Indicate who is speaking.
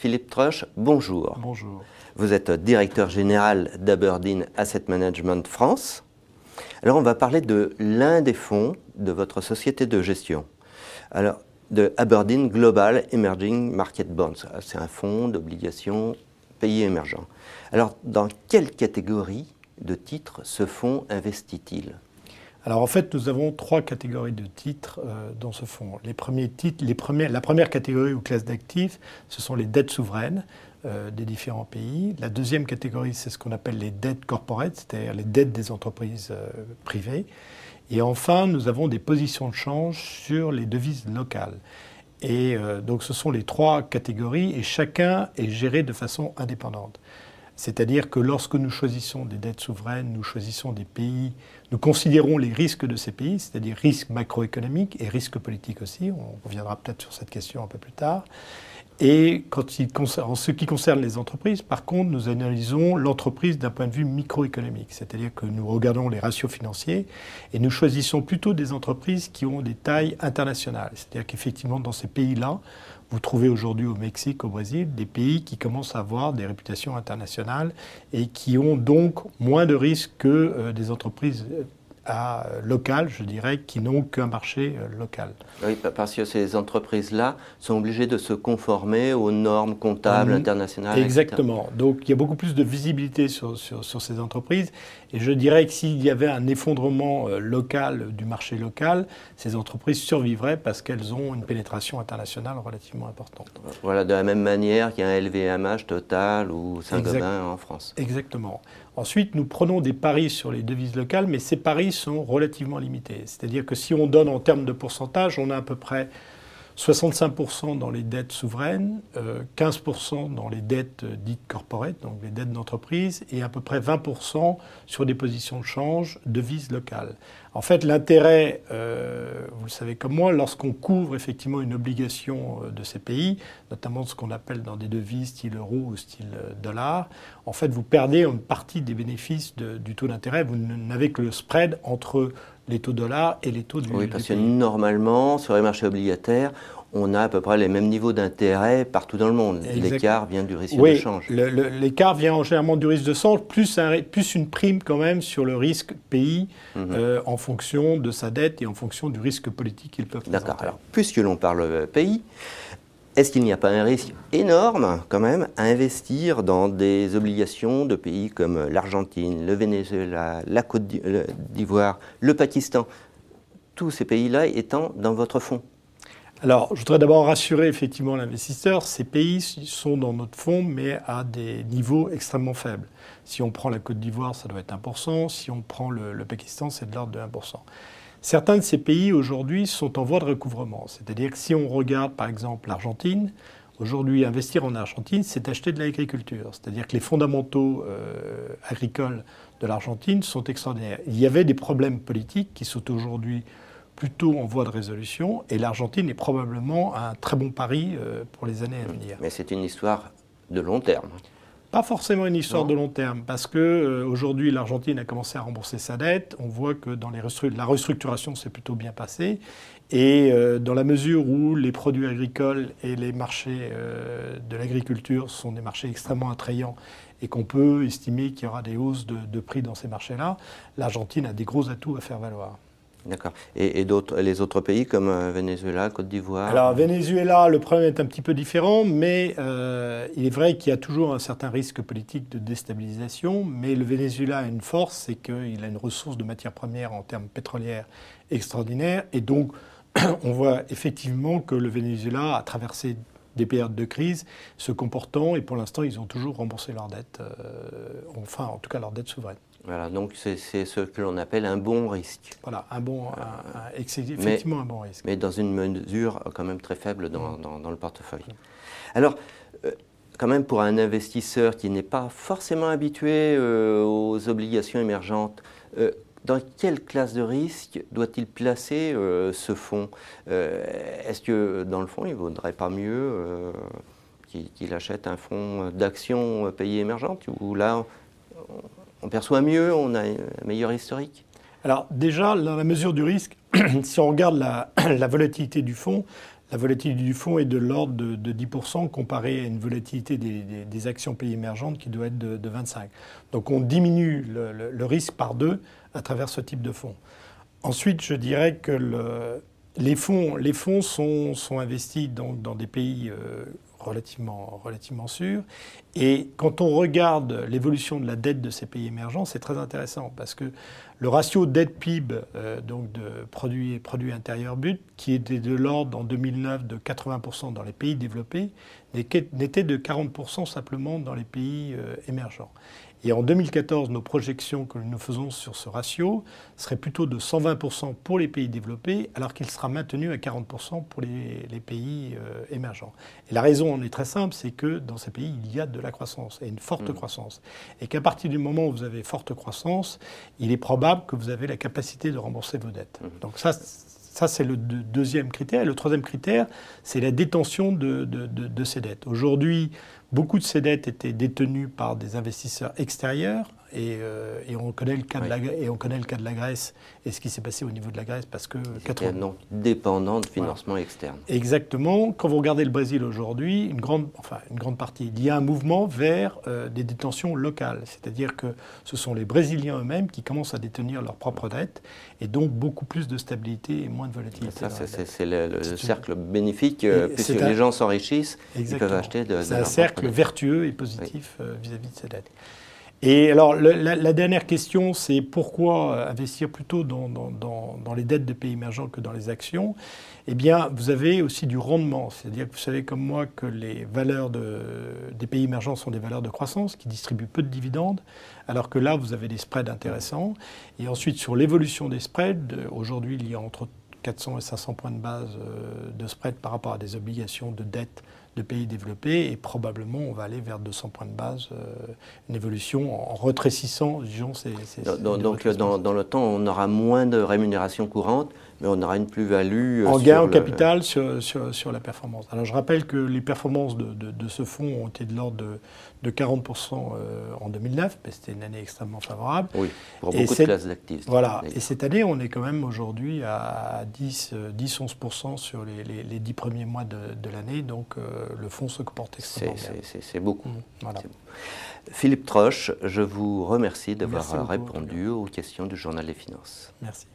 Speaker 1: Philippe Trush, bonjour.
Speaker 2: Bonjour.
Speaker 1: Vous êtes directeur général d'Aberdeen Asset Management France. Alors, on va parler de l'un des fonds de votre société de gestion. Alors, de Aberdeen Global Emerging Market Bonds. C'est un fonds d'obligations pays émergents. Alors, dans quelle catégorie de titres ce fonds investit-il ?
Speaker 2: Alors en fait, nous avons trois catégories de titres dans ce fonds. Les premiers titres, la première catégorie ou classe d'actifs, ce sont les dettes souveraines des différents pays. La deuxième catégorie, c'est ce qu'on appelle les dettes corporate, c'est-à-dire les dettes des entreprises privées. Et enfin, nous avons des positions de change sur les devises locales. Et donc ce sont les trois catégories et chacun est géré de façon indépendante. C'est-à-dire que lorsque nous choisissons des dettes souveraines, nous choisissons des pays, nous considérons les risques de ces pays, c'est-à-dire risques macroéconomiques et risques politiques aussi. On reviendra peut-être sur cette question un peu plus tard. Et en ce qui concerne les entreprises, par contre, nous analysons l'entreprise d'un point de vue microéconomique. C'est-à-dire que nous regardons les ratios financiers et nous choisissons plutôt des entreprises qui ont des tailles internationales. C'est-à-dire qu'effectivement, dans ces pays-là, vous trouvez aujourd'hui au Mexique, au Brésil, des pays qui commencent à avoir des réputations internationales et qui ont donc moins de risques que des entreprises locales, je dirais, qui n'ont qu'un marché local.
Speaker 1: Oui, parce que ces entreprises-là sont obligées de se conformer aux normes comptables internationales.
Speaker 2: Exactement.
Speaker 1: Etc.
Speaker 2: Donc il y a beaucoup plus de visibilité sur ces entreprises. Et je dirais que s'il y avait un effondrement local du marché local, ces entreprises survivraient parce qu'elles ont une pénétration internationale relativement importante.
Speaker 1: Voilà, de la même manière qu'il y a un LVMH, Total ou Saint-Gobain en France.
Speaker 2: Exactement. Ensuite, nous prenons des paris sur les devises locales, mais ces paris sont relativement limités. C'est-à-dire que si on donne en termes de pourcentage, on a à peu près 65% dans les dettes souveraines, 15% dans les dettes dites corporate, donc les dettes d'entreprise, et à peu près 20% sur des positions de change, devises locales. En fait, l'intérêt, vous le savez comme moi, lorsqu'on couvre effectivement une obligation de ces pays, notamment ce qu'on appelle dans des devises style euro ou style dollar, en fait, vous perdez une partie des bénéfices du taux d'intérêt. Vous n'avez que le spread entre les taux dollars et les taux du pays.
Speaker 1: Oui, parce que normalement, sur les marchés obligataires, on a à peu près les mêmes niveaux d'intérêt partout dans le monde. L'écart vient du risque de change.
Speaker 2: L'écart vient généralement du risque de change, plus une prime quand même sur le risque pays en fonction de sa dette et en fonction du risque politique qu'ils peuvent présenter.
Speaker 1: D'accord. Alors, puisque l'on parle pays, est-ce qu'il n'y a pas un risque énorme quand même à investir dans des obligations de pays comme l'Argentine, le Venezuela, la Côte d'Ivoire, le Pakistan, tous ces pays-là étant dans votre fonds ?
Speaker 2: Alors, je voudrais d'abord rassurer effectivement l'investisseur, ces pays sont dans notre fonds, mais à des niveaux extrêmement faibles. Si on prend la Côte d'Ivoire, ça doit être 1%, si on prend le Pakistan, c'est de l'ordre de 1%. Certains de ces pays aujourd'hui sont en voie de recouvrement. C'est-à-dire que si on regarde par exemple l'Argentine, aujourd'hui investir en Argentine, c'est acheter de l'agriculture. C'est-à-dire que les fondamentaux agricoles de l'Argentine sont extraordinaires. Il y avait des problèmes politiques qui sont aujourd'hui plutôt en voie de résolution et l'Argentine est probablement un très bon pari pour les années à venir.
Speaker 1: Mais c'est une histoire de long terme.
Speaker 2: Pas forcément une histoire de long terme, parce qu'aujourd'hui, l'Argentine a commencé à rembourser sa dette. On voit que dans la restructuration s'est plutôt bien passée. Et dans la mesure où les produits agricoles et les marchés de l'agriculture sont des marchés extrêmement attrayants et qu'on peut estimer qu'il y aura des hausses de prix dans ces marchés-là, l'Argentine a des gros atouts à faire valoir.
Speaker 1: D'accord. Et les autres pays comme Venezuela, Côte d'Ivoire?
Speaker 2: Alors, Venezuela, le problème est un petit peu différent, mais il est vrai qu'il y a toujours un certain risque politique de déstabilisation. Mais le Venezuela a une force, c'est qu'il a une ressource de matières premières en termes pétrolières extraordinaire. Et donc, on voit effectivement que le Venezuela a traversé des périodes de crise, se comportant, et pour l'instant, ils ont toujours remboursé leurs dettes, enfin, en tout cas, leurs dettes souveraines.
Speaker 1: Voilà, donc c'est ce que l'on appelle un bon risque.
Speaker 2: Voilà, effectivement un bon risque.
Speaker 1: Mais dans une mesure quand même très faible dans le portefeuille. Alors, quand même pour un investisseur qui n'est pas forcément habitué aux obligations émergentes, dans quelle classe de risque doit-il placer ce fonds? Est-ce que dans le fond, il ne vaudrait pas mieux qu'il achète un fonds d'actions pays émergentes où là, on perçoit mieux, on a un meilleur historique?
Speaker 2: Alors déjà, dans la mesure du risque, si on regarde la volatilité du fonds, la volatilité du fonds est de l'ordre de 10% comparé à une volatilité des actions pays émergentes qui doit être de 25%. Donc on diminue le risque par 2 à travers ce type de fonds. Ensuite, je dirais que les fonds sont investis donc dans des pays relativement sûrs. Et quand on regarde l'évolution de la dette de ces pays émergents, c'est très intéressant parce que le ratio dette-PIB, donc de produit intérieur brut, qui était de l'ordre en 2009 de 80% dans les pays développés, n'était de 40% simplement dans les pays émergents. Et en 2014, nos projections que nous faisons sur ce ratio seraient plutôt de 120% pour les pays développés, alors qu'il sera maintenu à 40% pour les pays émergents. Et la raison en est très simple, c'est que dans ces pays, il y a de la croissance, et une forte croissance. Et qu'à partir du moment où vous avez forte croissance, il est probable que vous avez la capacité de rembourser vos dettes. Donc ça c'est le deuxième critère. Et le troisième critère, c'est la détention de ces dettes. Aujourd'hui, beaucoup de ces dettes étaient détenues par des investisseurs extérieurs et on connaît le cas de la Grèce et ce qui s'est passé au niveau de la Grèce parce que...
Speaker 1: non dépendant de financement externe.
Speaker 2: Exactement. Quand vous regardez le Brésil aujourd'hui, une grande partie, il y a un mouvement vers des détentions locales. C'est-à-dire que ce sont les Brésiliens eux-mêmes qui commencent à détenir leurs propres dettes et donc beaucoup plus de stabilité et moins de volatilité.
Speaker 1: Ça, c'est le cercle bénéfique puisque les gens s'enrichissent, ils peuvent acheter de
Speaker 2: C'est un cercle vertueux et positif vis-à-vis de ces dettes. Et alors, la dernière question, c'est pourquoi investir plutôt dans les dettes de pays émergents que dans les actions? Eh bien, vous avez aussi du rendement. C'est-à-dire que vous savez comme moi que les valeurs des pays émergents sont des valeurs de croissance qui distribuent peu de dividendes, alors que là, vous avez des spreads intéressants. Et ensuite, sur l'évolution des spreads, aujourd'hui, il y a entre 400 et 500 points de base de spread par rapport à des obligations de dette de pays développés et probablement on va aller vers 200 points de base, une évolution en rétrécissant, disons,
Speaker 1: Donc dans le temps, on aura moins de rémunération courante, mais on aura une plus-value
Speaker 2: en gain en capital sur la performance. Alors je rappelle que les performances de ce fonds ont été de l'ordre de 40% en 2009, mais c'était une année extrêmement favorable.
Speaker 1: Oui, pour beaucoup de classes d'actifs.
Speaker 2: Voilà, et cette année, on est quand même aujourd'hui à 10-11% sur les 10 premiers mois de l'année, donc le fonds se comporte extrêmement bien.
Speaker 1: C'est beaucoup.
Speaker 2: Voilà.
Speaker 1: Philippe Troche, je vous remercie d'avoir répondu aux questions du Journal des Finances.
Speaker 2: Merci.